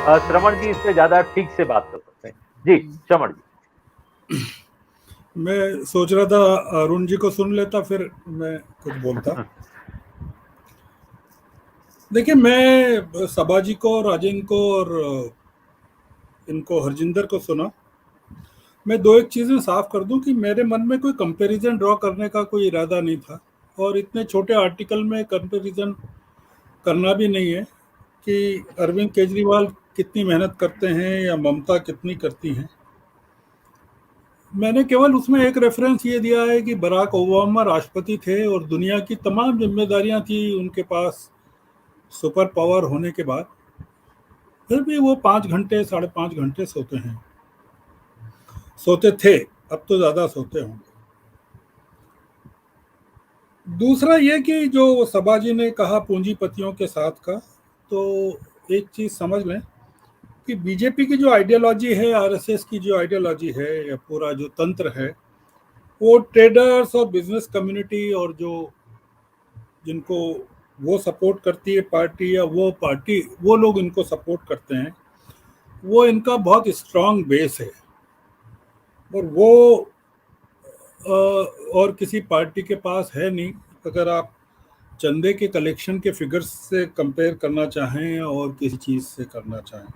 श्रवण जी इससे ज्यादा ठीक से बात कर सकते हैं। जी श्रवण जी। मैं सोच रहा था अरुण जी को सुन लेता, फिर मैं कुछ बोलता। देखिए, मैं सबा जी को, राजेंद्र को और इनको हरजिंदर को सुना। मैं दो एक चीज़ें साफ कर दूं कि मेरे मन में कोई कंपैरिजन ड्रॉ करने का कोई इरादा नहीं था, और इतने छोटे आर्टिकल में कंपैरिजन करना भी नहीं है कि अरविंद केजरीवाल कितनी मेहनत करते हैं या ममता कितनी करती हैं। मैंने केवल उसमें एक रेफरेंस ये दिया है कि बराक ओबामा राष्ट्रपति थे और दुनिया की तमाम जिम्मेदारियां थी उनके पास सुपर पावर होने के बाद, फिर भी वो 5 घंटे 5.5 घंटे सोते हैं, सोते थे। अब तो ज़्यादा सोते होंगे। दूसरा ये कि जो सबा जी ने कहा पूंजीपतियों के साथ का, तो एक चीज़ समझ लें कि बीजेपी की जो आइडियोलॉजी है, आरएसएस की जो आइडियोलॉजी है, या पूरा जो तंत्र है, वो ट्रेडर्स और बिजनेस कम्युनिटी और जो जिनको वो सपोर्ट करती है पार्टी, या वो पार्टी वो लोग इनको सपोर्ट करते हैं, वो इनका बहुत स्ट्रांग बेस है। और वो और किसी पार्टी के पास है नहीं, अगर आप चंदे के कलेक्शन के फिगर्स से कंपेयर करना चाहें और किसी चीज़ से करना चाहें।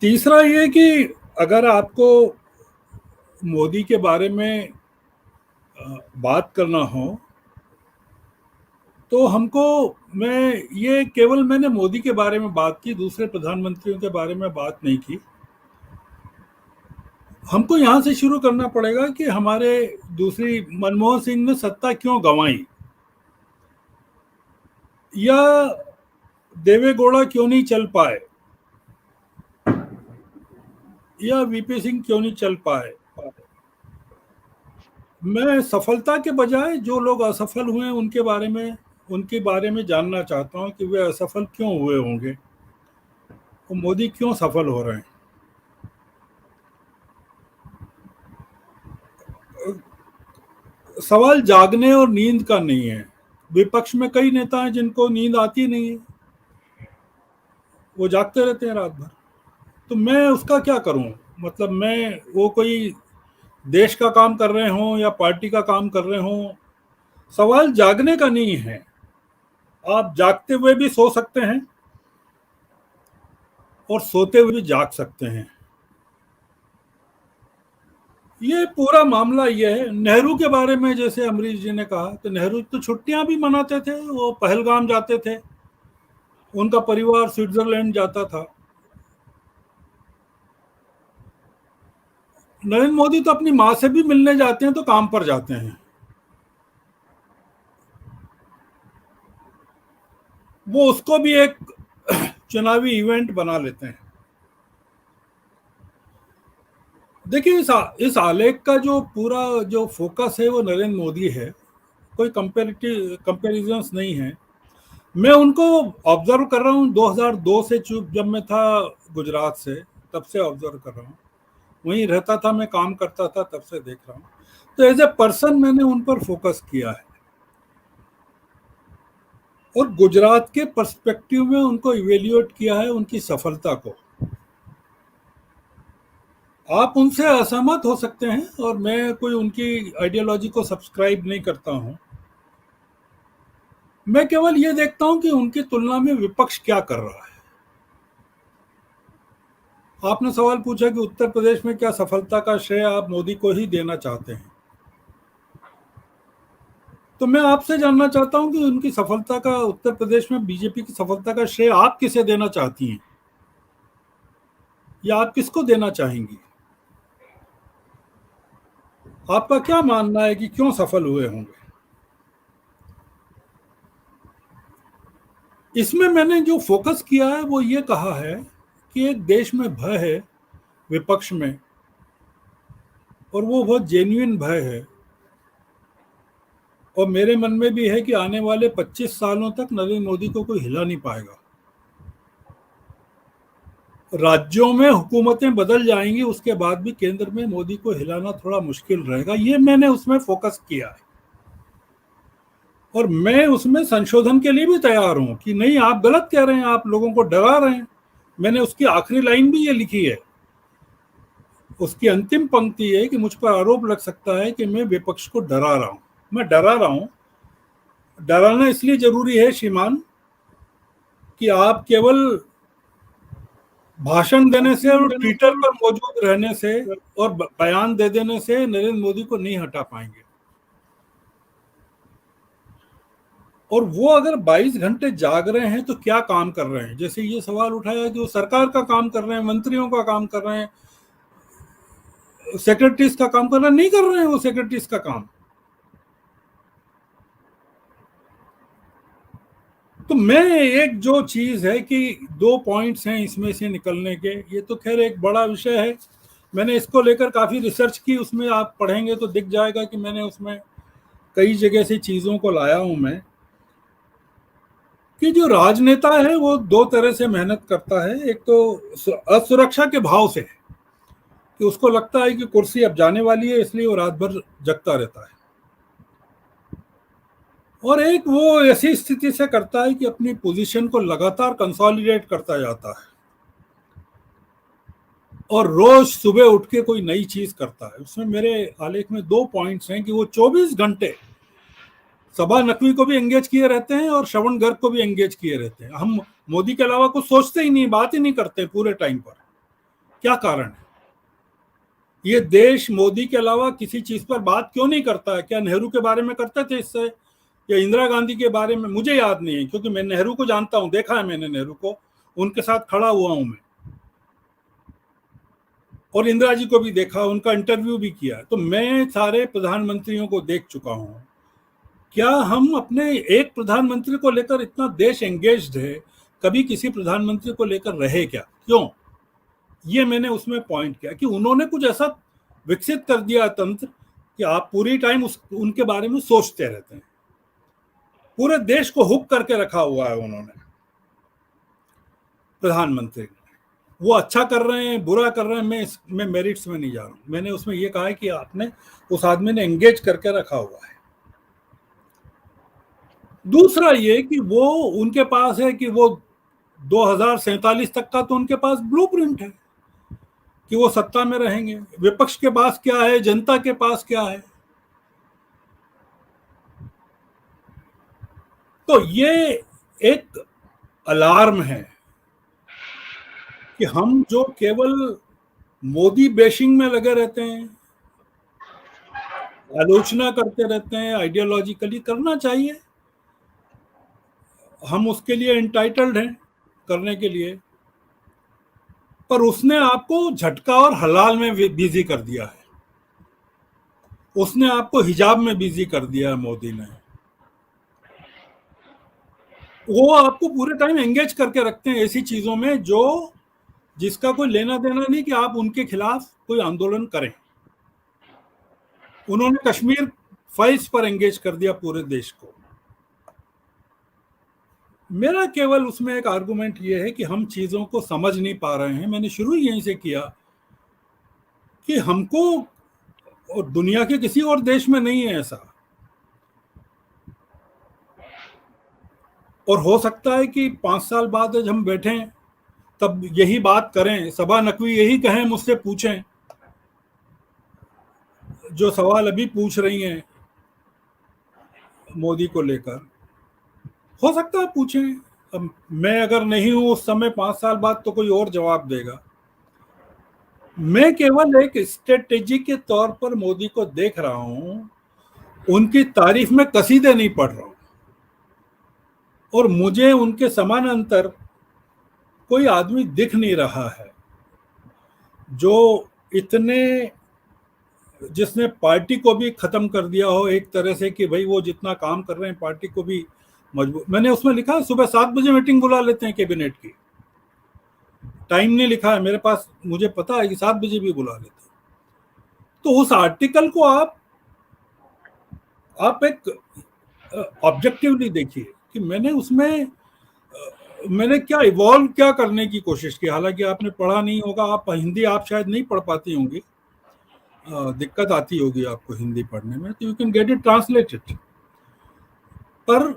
तीसरा ये कि अगर आपको मोदी के बारे में बात करना हो, तो हमको, मैंने मोदी के बारे में बात की, दूसरे प्रधानमंत्रियों के बारे में बात नहीं की। हमको यहाँ से शुरू करना पड़ेगा कि हमारे दूसरी मनमोहन सिंह ने सत्ता क्यों गंवाई, या देवेगौड़ा क्यों नहीं चल पाए, या वीपी सिंह क्यों नहीं चल पाए। मैं सफलता के बजाय जो लोग असफल हुए उनके बारे में जानना चाहता हूं कि वे असफल क्यों हुए होंगे, तो मोदी क्यों सफल हो रहे हैं। सवाल जागने और नींद का नहीं है। विपक्ष में कई नेता हैं जिनको नींद आती नहीं है, वो जागते रहते हैं रात भर। तो मैं उसका क्या करूं? मतलब मैं वो कोई देश का काम कर रहे हों या पार्टी का काम कर रहे हों, सवाल जागने का नहीं है। आप जागते हुए भी सो सकते हैं और सोते हुए भी जाग सकते हैं। ये पूरा मामला ये है। नेहरू के बारे में जैसे अमरीश जी ने कहा, तो नेहरू तो छुट्टियां भी मनाते थे, वो पहलगाम जाते थे, उनका परिवार स्विट्जरलैंड जाता था। नरेंद्र मोदी तो अपनी माँ से भी मिलने जाते हैं तो काम पर जाते हैं, वो उसको भी एक चुनावी इवेंट बना लेते हैं। देखिए, इस आलेख का जो पूरा जो फोकस है वो नरेंद्र मोदी है, कोई कंपेरिजन्स नहीं है। मैं उनको ऑब्जर्व कर रहा हूँ 2002 से, चूक जब मैं था गुजरात से, तब से ऑब्जर्व कर रहा हूँ। वहीं रहता था, मैं काम करता था, तब से देख रहा हूँ। तो एज ए पर्सन मैंने उन पर फोकस किया है, और गुजरात के पर्सपेक्टिव में उनको इवेल्युएट किया है, उनकी सफलता को। आप उनसे असहमत हो सकते हैं, और मैं कोई उनकी आइडियोलॉजी को सब्सक्राइब नहीं करता हूं। मैं केवल ये देखता हूं कि उनकी तुलना में विपक्ष क्या कर रहा है। आपने सवाल पूछा कि उत्तर प्रदेश में क्या सफलता का श्रेय आप मोदी को ही देना चाहते हैं, तो मैं आपसे जानना चाहता हूं कि उनकी सफलता का, उत्तर प्रदेश में बीजेपी की सफलता का श्रेय आप किसे देना चाहती हैं, या आप किसको देना चाहेंगी? आपका क्या मानना है कि क्यों सफल हुए होंगे? इसमें मैंने जो फोकस किया है वो ये कहा है कि एक देश में भय है विपक्ष में, और वो बहुत जेन्युइन भय है। और मेरे मन में भी है कि आने वाले 25 सालों तक नरेंद्र मोदी को कोई हिला नहीं पाएगा। राज्यों में हुकूमतें बदल जाएंगी, उसके बाद भी केंद्र में मोदी को हिलाना थोड़ा मुश्किल रहेगा। ये मैंने उसमें फोकस किया है। और मैं उसमें संशोधन के लिए भी तैयार हूं कि नहीं, आप गलत कह रहे हैं, आप लोगों को डरा रहे हैं। मैंने उसकी आखिरी लाइन भी ये लिखी है, उसकी अंतिम पंक्ति है कि मुझ पर आरोप लग सकता है कि मैं विपक्ष को डरा रहा हूं। मैं डरा रहा हूं, डराना इसलिए जरूरी है श्रीमान कि आप केवल भाषण देने से और ट्विटर पर मौजूद रहने से और बयान दे देने से नरेंद्र मोदी को नहीं हटा पाएंगे। और वो अगर 22 घंटे जाग रहे हैं तो क्या काम कर रहे हैं? जैसे ये सवाल उठाया कि वो सरकार का काम कर रहे हैं, मंत्रियों का काम कर रहे हैं, सेक्रेटरीज का काम कर रहे हैं, नहीं कर रहे हैं वो सेक्रेटरीज का काम। तो मैं एक जो चीज है कि 2 पॉइंट्स हैं इसमें से निकलने के, ये तो खैर एक बड़ा विषय है, मैंने इसको लेकर काफी रिसर्च की, उसमें आप पढ़ेंगे तो दिख जाएगा कि मैंने उसमें कई जगह से चीजों को लाया हूं मैं, कि जो राजनेता है वो 2 तरह से मेहनत करता है। एक तो असुरक्षा के भाव से, कि उसको लगता है कि कुर्सी अब जाने वाली है, इसलिए वो रात भर जगता रहता है। और एक वो ऐसी स्थिति से करता है कि अपनी पोजीशन को लगातार कंसोलिडेट करता जाता है और रोज सुबह उठ के कोई नई चीज करता है। उसमें मेरे आलेख में 2 पॉइंट्स हैं कि वो 24 घंटे सभा नकवी को भी एंगेज किए रहते हैं और श्रवण गर्ग को भी एंगेज किए रहते हैं। हम मोदी के अलावा कुछ सोचते ही नहीं, बात ही नहीं करते पूरे टाइम पर। क्या कारण है? ये देश मोदी के अलावा किसी चीज पर बात क्यों नहीं करता है? क्या नेहरू के बारे में करते थे इससे, या इंदिरा गांधी के बारे में? मुझे याद नहीं है, क्योंकि मैं नेहरू को जानता हूं, देखा है मैंने नेहरू को, उनके साथ खड़ा हुआ हूं मैं, और इंदिरा जी को भी देखा, उनका इंटरव्यू भी किया। तो मैं सारे प्रधानमंत्रियों को देख चुका हूं। क्या हम अपने एक प्रधानमंत्री को लेकर इतना देश एंगेज्ड है? कभी किसी प्रधानमंत्री को लेकर रहे क्या? क्यों? ये मैंने उसमें पॉइंट किया कि उन्होंने कुछ ऐसा विकसित कर दिया तंत्र कि आप पूरी टाइम उनके बारे में सोचते रहते हैं। पूरे देश को हुक करके रखा हुआ है उन्होंने, प्रधानमंत्री। वो अच्छा कर रहे हैं, बुरा कर रहे हैं, मैं मेरिट्स में नहीं जा रहा हूं। मैंने उसमें ये कहा है कि आपने उस आदमी ने एंगेज करके रखा हुआ है। दूसरा ये कि वो उनके पास है कि वो 2047 तक का तो उनके पास ब्लूप्रिंट है कि वो सत्ता में रहेंगे। विपक्ष के पास क्या है, जनता के पास क्या है? तो ये एक अलार्म है कि हम जो केवल मोदी बेशिंग में लगे रहते हैं, आलोचना करते रहते हैं, आइडियोलॉजिकली करना चाहिए, हम उसके लिए एंटाइटल्ड हैं करने के लिए, पर उसने आपको झटका और हलाल में बिजी कर दिया है। उसने आपको हिजाब में बिजी कर दिया है मोदी ने। वो आपको पूरे टाइम एंगेज करके रखते हैं ऐसी चीजों में जो जिसका कोई लेना देना नहीं कि आप उनके खिलाफ कोई आंदोलन करें। उन्होंने कश्मीर फाइल्स पर एंगेज कर दिया पूरे देश को। मेरा केवल उसमें एक आर्गुमेंट ये है कि हम चीजों को समझ नहीं पा रहे हैं। मैंने शुरू यहीं से किया कि हमको, और दुनिया के किसी और देश में नहीं है ऐसा, और हो सकता है कि 5 साल बाद जब हम बैठें तब यही बात करें, सभा नकवी यही कहें, मुझसे पूछें जो सवाल अभी पूछ रही हैं मोदी को लेकर। हो सकता है पूछें। अब मैं अगर नहीं हूं उस समय 5 साल बाद तो कोई और जवाब देगा। मैं केवल एक स्ट्रेटेजी के तौर पर मोदी को देख रहा हूं, उनकी तारीफ में कसीदे नहीं पढ़ रहा हूं, और मुझे उनके समानांतर कोई आदमी दिख नहीं रहा है जो इतने, जिसने पार्टी को भी खत्म कर दिया हो एक तरह से कि भाई वो जितना काम कर रहे हैं पार्टी को भी मजबूत। मैंने उसमें लिखा सुबह 7 बजे मीटिंग बुला लेते हैं कैबिनेट की, टाइम नहीं लिखा है मेरे पास, मुझे पता है कि 7 बजे भी बुला लेते हैं। तो उस आर्टिकल को आप एक ऑब्जेक्टिवली देखिए कि मैंने उसमें मैंने क्या इवॉल्व क्या करने की कोशिश की। हालांकि आपने पढ़ा नहीं होगा, आप हिंदी आप शायद नहीं पढ़ पाती होंगी, दिक्कत आती होगी आपको हिंदी पढ़ने में, तो you can get it translated. पर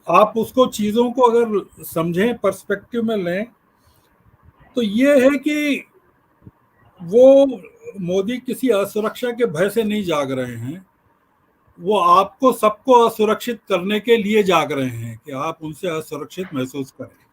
आप उसको चीजों को अगर समझें, पर्सपेक्टिव में लें, तो ये है कि वो मोदी किसी असुरक्षा के भय से नहीं जाग रहे हैं, वो आपको सबको असुरक्षित करने के लिए जाग रहे हैं कि आप उनसे असुरक्षित महसूस करें।